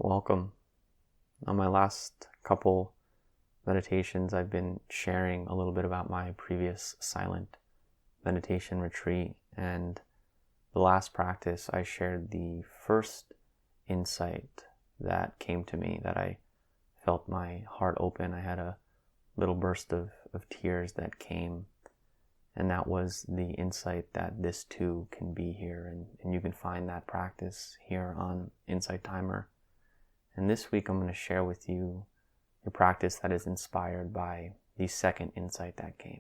Welcome. On my last couple meditations, I've been sharing a little bit about my previous silent meditation retreat, and the last practice I shared the first insight that came to me, that I felt my heart open. I had a little burst of tears that came, and that was the insight that this too can be here, and you can find that practice here on Insight Timer. And this week I'm going to share with you a practice that is inspired by the second insight that came.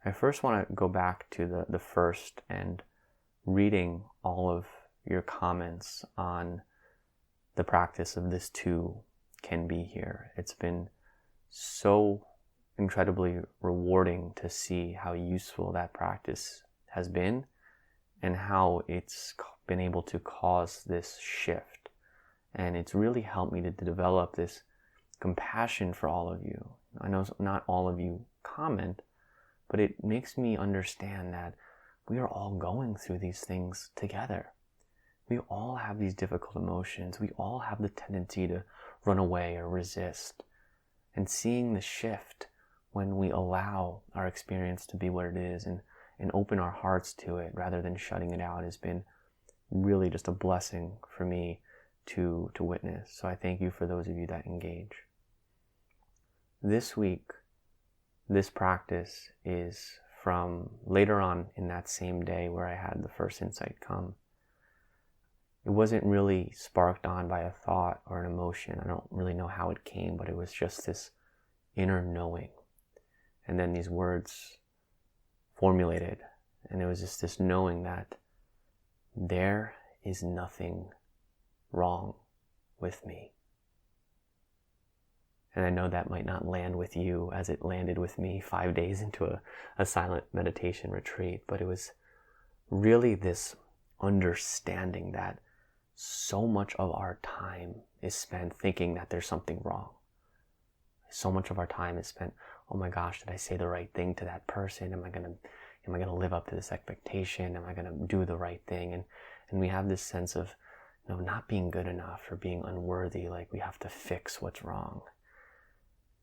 I first want to go back to the first and reading all of your comments on the practice of this too can be here. It's been so incredibly rewarding to see how useful that practice has been and how it's been able to cause this shift. And it's really helped me to develop this compassion for all of you. I know not all of you comment, but it makes me understand that we are all going through these things together. We all have these difficult emotions. We all have the tendency to run away or resist. And seeing the shift when we allow our experience to be what it is and open our hearts to it rather than shutting it out has been really just a blessing for me to witness. So I thank you for those of you that engage. This week, this practice is from later on in that same day where I had the first insight come. It wasn't really sparked on by a thought or an emotion. I don't really know how it came, but it was just this inner knowing. And then these words formulated, and it was just this knowing that there is nothing wrong with me. And I know that might not land with you as it landed with me 5 days into a silent meditation retreat, but it was really this understanding that so much of our time is spent thinking that there's something wrong. So much of our time is spent, oh my gosh, did I say the right thing to that person? Am I gonna live up to this expectation? Am I gonna do the right thing? And we have this sense of not being good enough or being unworthy, like we have to fix what's wrong.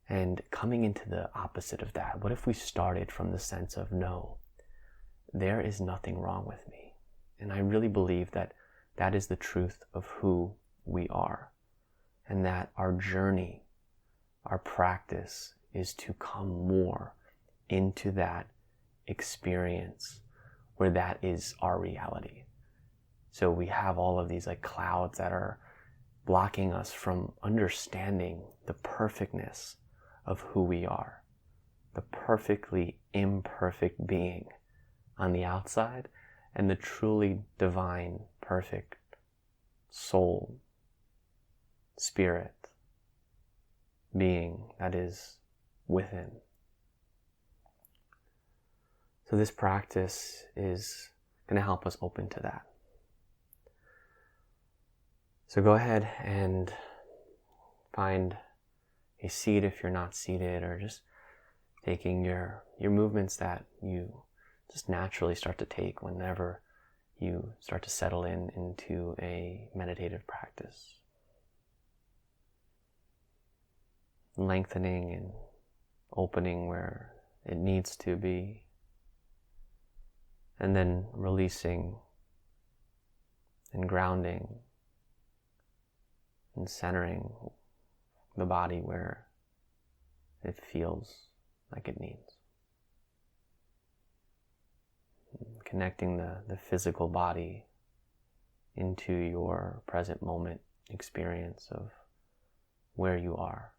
And coming into the opposite of that, what if we started from the sense of, no, there is nothing wrong with me. And I really believe that that is the truth of who we are, and that our journey, our practice is to come more into that experience where that is our reality. So we have all of these like clouds that are blocking us from understanding the perfectness of who we are, the perfectly imperfect being on the outside, and the truly divine, perfect soul, spirit, being that is within. So this practice is going to help us open to that. So go ahead and find a seat if you're not seated, or just taking your movements that you just naturally start to take whenever you start to settle into a meditative practice. Lengthening and opening where it needs to be, and then releasing and grounding and centering the body where it feels like it needs. Connecting the physical body into your present moment experience of where you are,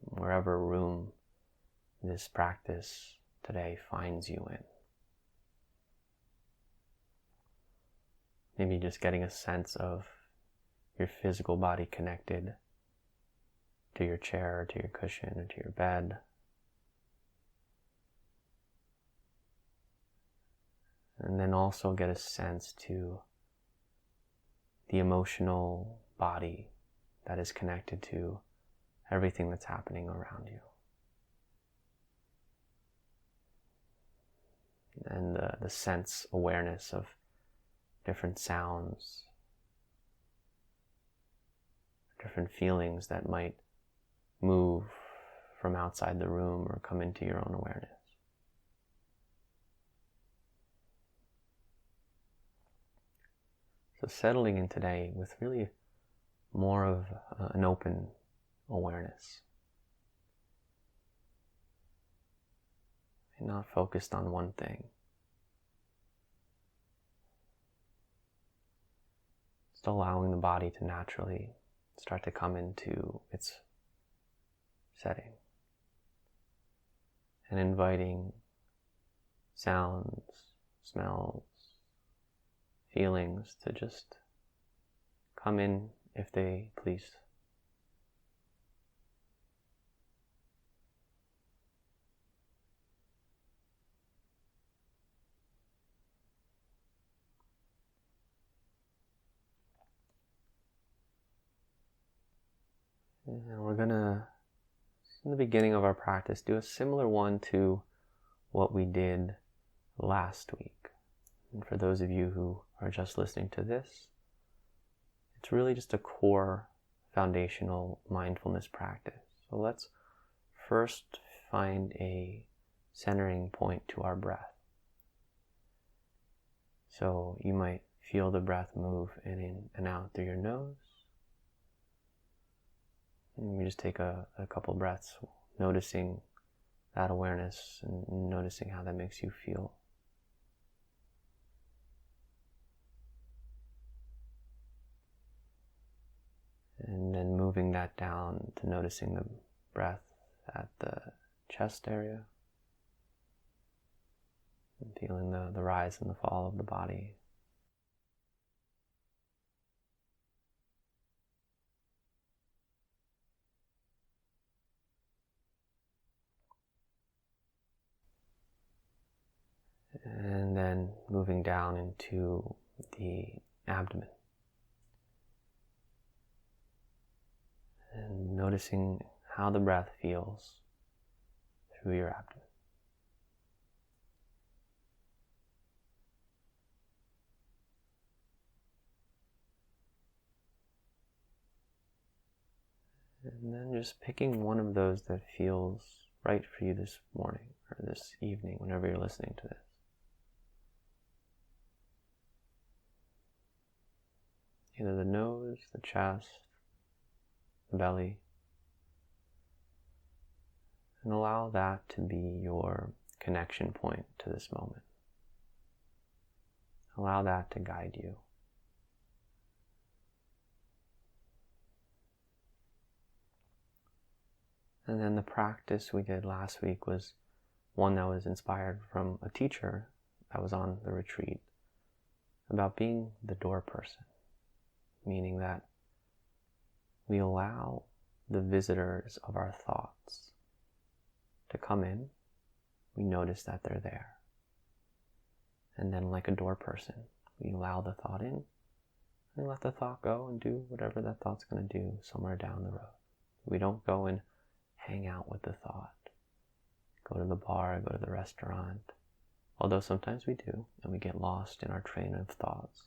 wherever room this practice today finds you in. Maybe just getting a sense of your physical body connected to your chair, or to your cushion, or to your bed. And then also get a sense to the emotional body that is connected to everything that's happening around you. And the sense awareness of different sounds, different feelings that might move from outside the room or come into your own awareness. So settling in today with really more of an open awareness. And not focused on one thing. Just allowing the body to naturally start to come into its setting. And inviting sounds, smells, feelings to just come in if they please. And we're gonna, in the beginning of our practice, do a similar one to what we did last week. And for those of you who are just listening to this, it's really just a core foundational mindfulness practice. So let's first find a centering point to our breath. So you might feel the breath move in and out through your nose. And we just take a couple breaths, noticing that awareness and noticing how that makes you feel. And then moving that down to noticing the breath at the chest area. And feeling the rise and the fall of the body. And then moving down into the abdomen. And noticing how the breath feels through your abdomen. And then just picking one of those that feels right for you this morning or this evening, whenever you're listening to this. Either the nose, the chest, the belly. And allow that to be your connection point to this moment. Allow that to guide you. And then the practice we did last week was one that was inspired from a teacher that was on the retreat about being the door person, meaning that we allow the visitors of our thoughts to come in. We notice that they're there. And then like a door person, we allow the thought in and let the thought go and do whatever that thought's going to do somewhere down the road. We don't go and hang out with the thought, go to the bar, go to the restaurant, although sometimes we do, and we get lost in our train of thoughts.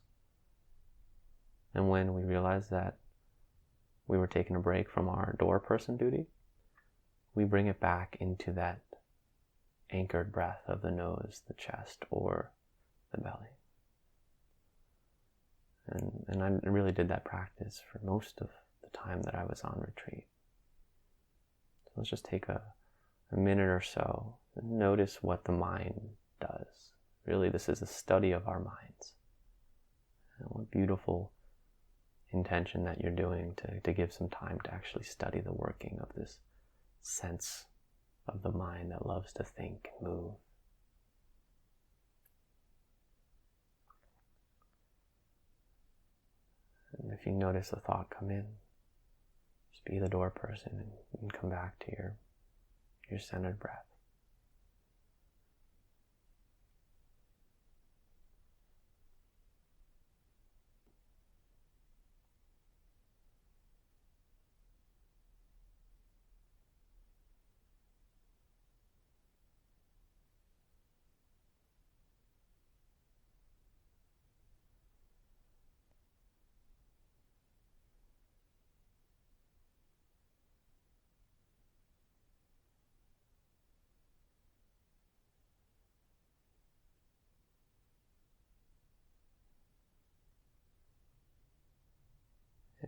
And when we realize that we were taking a break from our door person duty, we bring it back into that anchored breath of the nose, the chest, or the belly. And I really did that practice for most of the time that I was on retreat. So let's just take a minute or so and notice what the mind does. Really, this is a study of our minds. And what beautiful intention that you're doing to give some time to actually study the working of this sense of the mind that loves to think and move. And if you notice a thought come in, just be the door person and come back to your centered breath.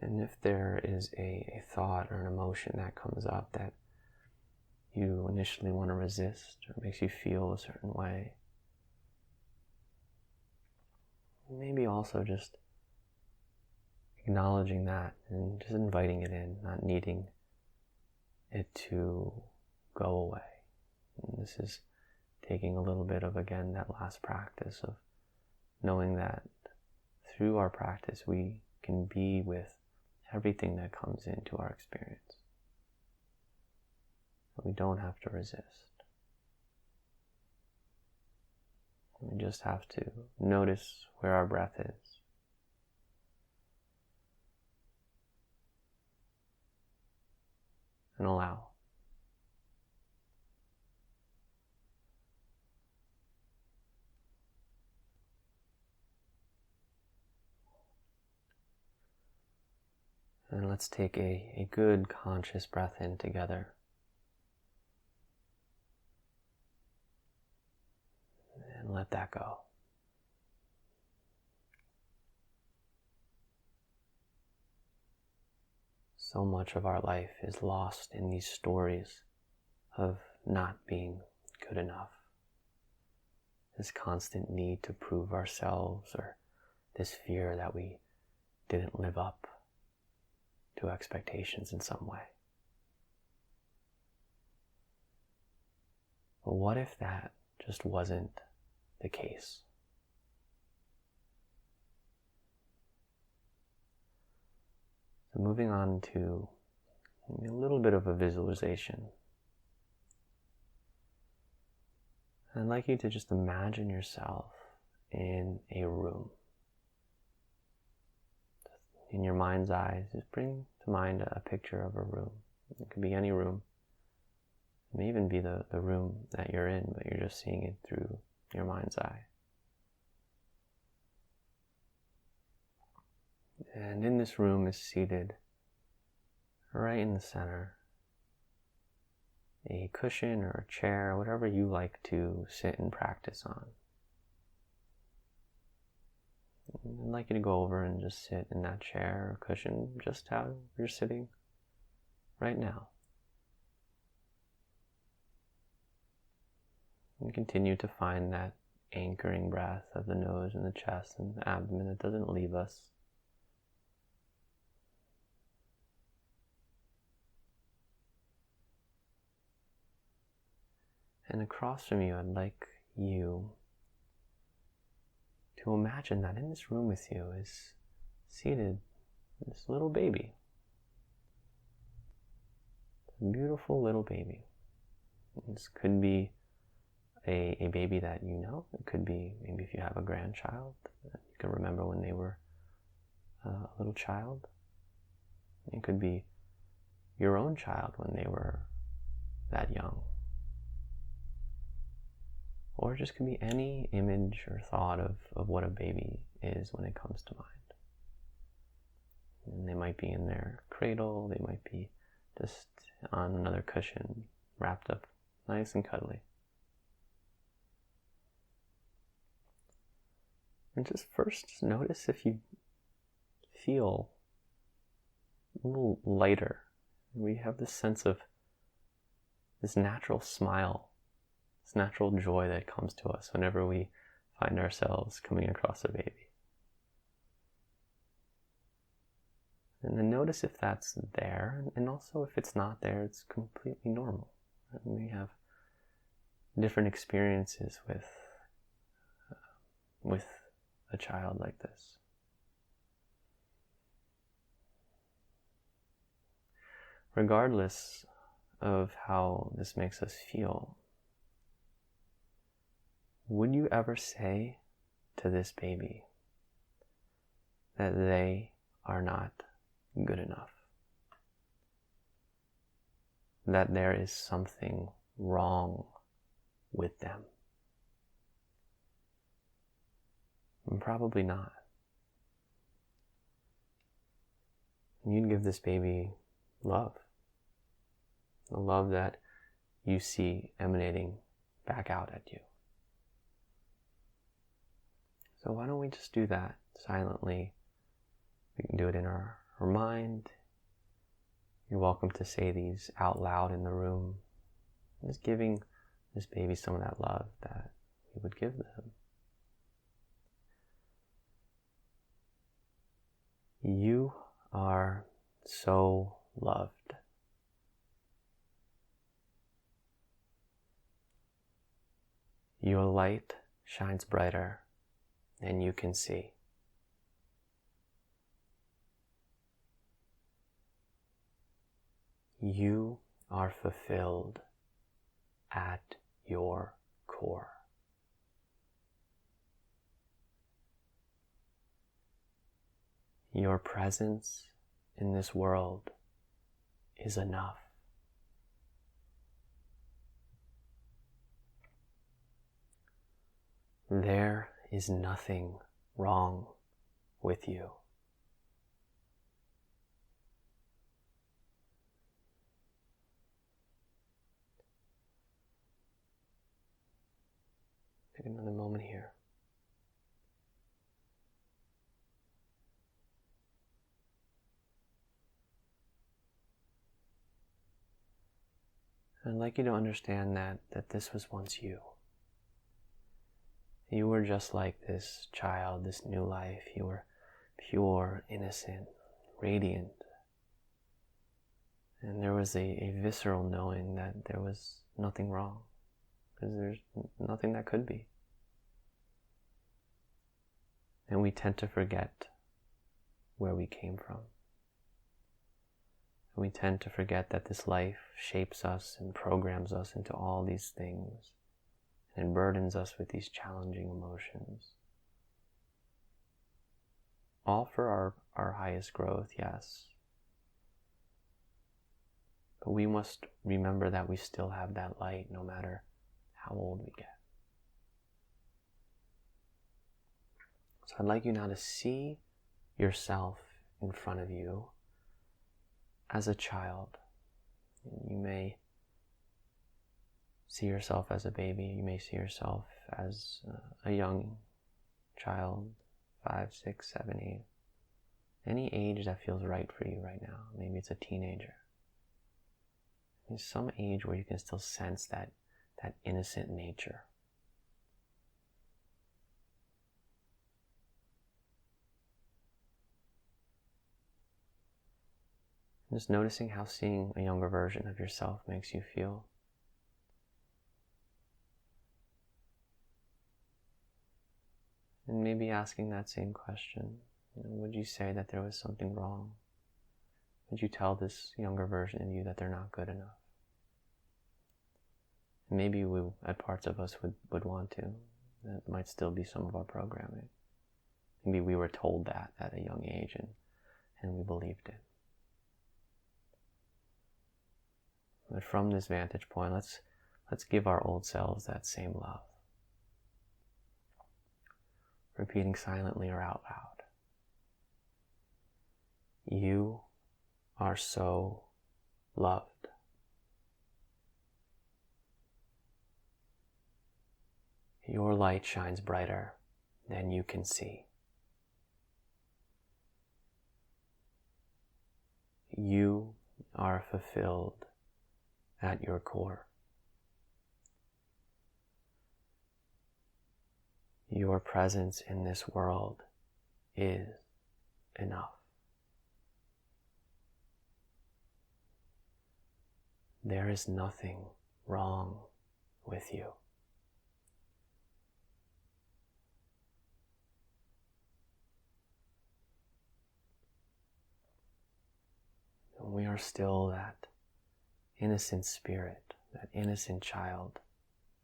And if there is a thought or an emotion that comes up that you initially want to resist or makes you feel a certain way, maybe also just acknowledging that and just inviting it in, not needing it to go away. And this is taking a little bit of, again, that last practice of knowing that through our practice we can be with everything that comes into our experience. We don't have to resist. We just have to notice where our breath is. And allow. And let's take a good conscious breath in together. And let that go. So much of our life is lost in these stories of not being good enough. This constant need to prove ourselves, or this fear that we didn't live up to expectations in some way. But what if that just wasn't the case? So moving on to a little bit of a visualization. I'd like you to just imagine yourself in a room. In your mind's eye, just bring to mind a picture of a room. It could be any room. It may even be the room that you're in, but you're just seeing it through your mind's eye. And in this room is seated, right in the center, a cushion or a chair, whatever you like to sit and practice on. I'd like you to go over and just sit in that chair or cushion just how you're sitting right now. And continue to find that anchoring breath of the nose and the chest and the abdomen that doesn't leave us. And across from you, I'd like you to imagine that in this room with you is seated this little baby. A beautiful little baby. This could be a baby that you know. It could be maybe if you have a grandchild that you can remember when they were a little child. It could be your own child when they were that young. Or it just could be any image or thought of what a baby is when it comes to mind. And they might be in their cradle, they might be just on another cushion, wrapped up nice and cuddly. And just first, just notice if you feel a little lighter. We have this sense of this natural smile, this natural joy that comes to us whenever we find ourselves coming across a baby. And then notice if that's there, and also if it's not there, it's completely normal. And we have different experiences with a child like this. Regardless of how this makes us feel, would you ever say to this baby that they are not good enough? That there is something wrong with them? Probably not. You'd give this baby love. The love that you see emanating back out at you. So why don't we just do that silently? We can do it in our or mind. You're welcome to say these out loud in the room, just giving this baby some of that love that we would give them. You are so loved. Your light shines brighter than you can see. You are fulfilled at your core. Your presence in this world is enough. There is nothing wrong with you. Take another moment here. I'd like you to understand that this was once you. You were just like this child, this new life. You were pure, innocent, radiant. And there was a visceral knowing that there was nothing wrong, because there's nothing that could be. And we tend to forget where we came from. And we tend to forget that this life shapes us and programs us into all these things and burdens us with these challenging emotions. All for our highest growth, yes. But we must remember that we still have that light no matter how old we get. So I'd like you now to see yourself in front of you as a child. You may see yourself as a baby. You may see yourself as a young child, 5, 6, 7, 8. Any age that feels right for you right now. Maybe it's a teenager. There's some age where you can still sense that innocent nature. Just noticing how seeing a younger version of yourself makes you feel. And maybe asking that same question, would you say that there was something wrong? Would you tell this younger version of you that they're not good enough? Maybe parts of us would want to. That might still be some of our programming. Maybe we were told that at a young age and we believed it. But from this vantage point, let's give our old selves that same love. Repeating silently or out loud. You are so loved. Your light shines brighter than you can see. You are fulfilled at your core. Your presence in this world is enough. There is nothing wrong with you. And we are still that innocent spirit, that innocent child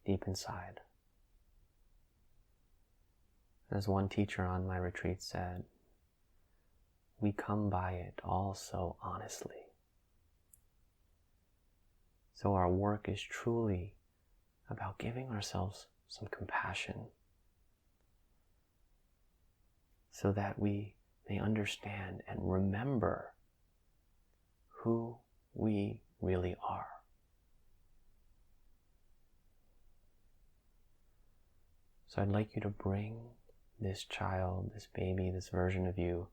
deep inside. As one teacher on my retreat said, we come by it all so honestly. So our work is truly about giving ourselves some compassion so that we may understand and remember who we really are. So I'd like you to bring this child, this baby, this version of you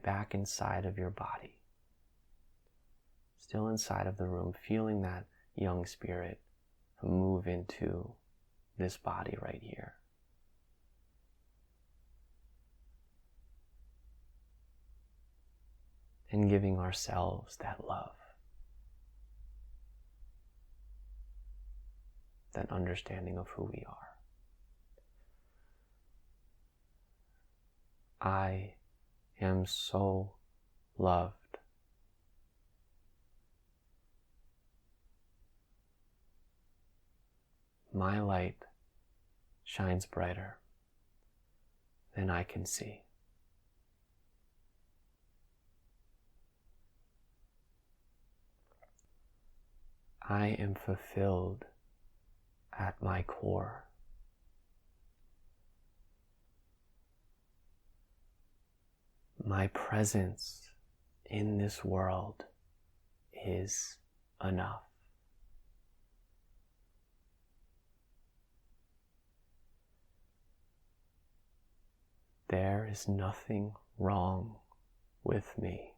back inside of your body. Still inside of the room, feeling that young spirit move into this body right here. And giving ourselves that love, that understanding of who we are. I am so loved. My light shines brighter than I can see. I am fulfilled at my core. My presence in this world is enough. There is nothing wrong with me.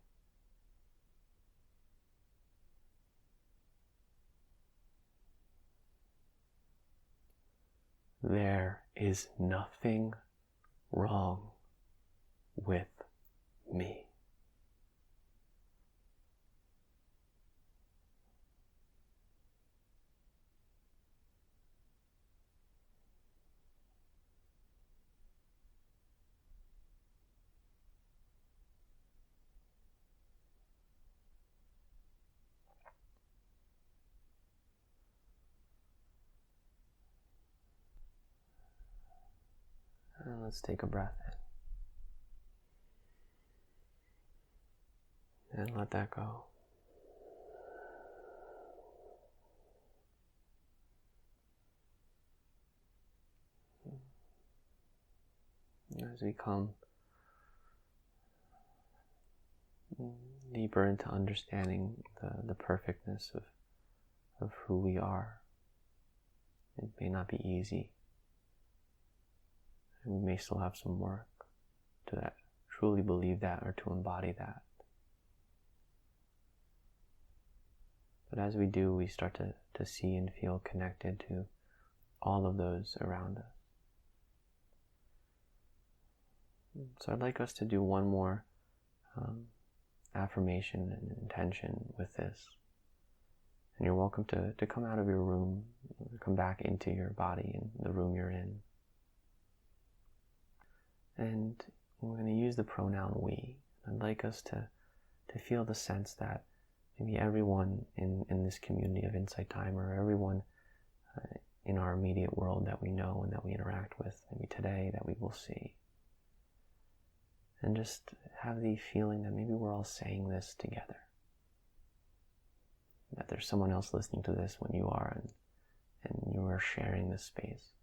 There is nothing wrong with me. And let's take a breath in and let that go. As we come deeper into understanding the perfectness of who we are, it may not be easy. And we may still have some work to truly believe that or to embody that. But as we do, we start to see and feel connected to all of those around us. So I'd like us to do one more affirmation and intention with this. And you're welcome to come out of your room, come back into your body and the room you're in. And we're going to use the pronoun we. I'd like us to feel the sense that maybe everyone in this community of Insight Timer, or everyone in our immediate world that we know and that we interact with, maybe today, that we will see. And just have the feeling that maybe we're all saying this together. That there's someone else listening to this when you are, and you are sharing this space.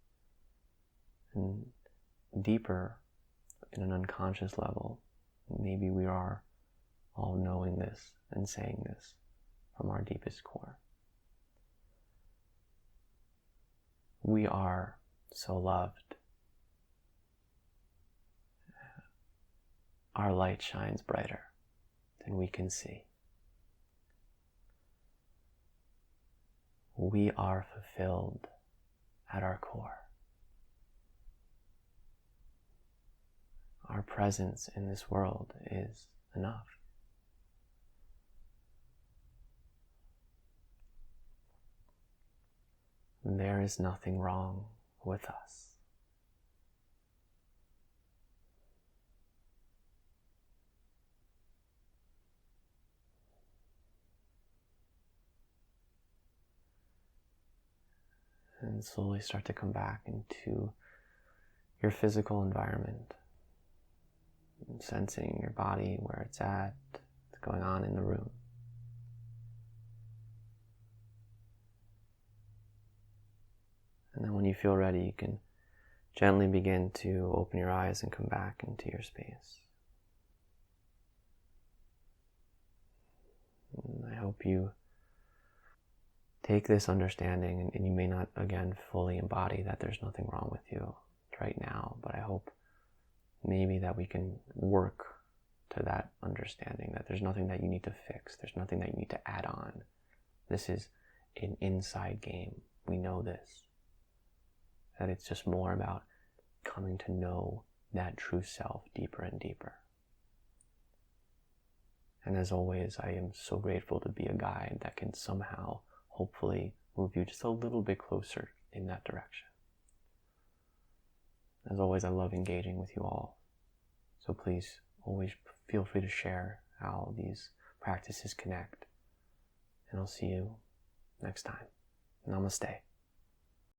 And deeper, in an unconscious level, maybe we are all knowing this and saying this from our deepest core. We are so loved. Our light shines brighter than we can see. We are fulfilled at our core. Our presence in this world is enough. And there is nothing wrong with us. And slowly start to come back into your physical environment. Sensing your body, where it's at, what's going on in the room. And then when you feel ready, you can gently begin to open your eyes and come back into your space. And I hope you take this understanding, and you may not, again, fully embody that there's nothing wrong with you right now, but I hope maybe that we can work to that understanding that there's nothing that you need to fix, there's nothing that you need to add on. This is an inside game. We know this. That it's just more about coming to know that true self deeper and deeper. And as always, I am so grateful to be a guide that can somehow, hopefully, move you just a little bit closer in that direction. As always, I love engaging with you all. So please, always feel free to share how these practices connect. And I'll see you next time. Namaste.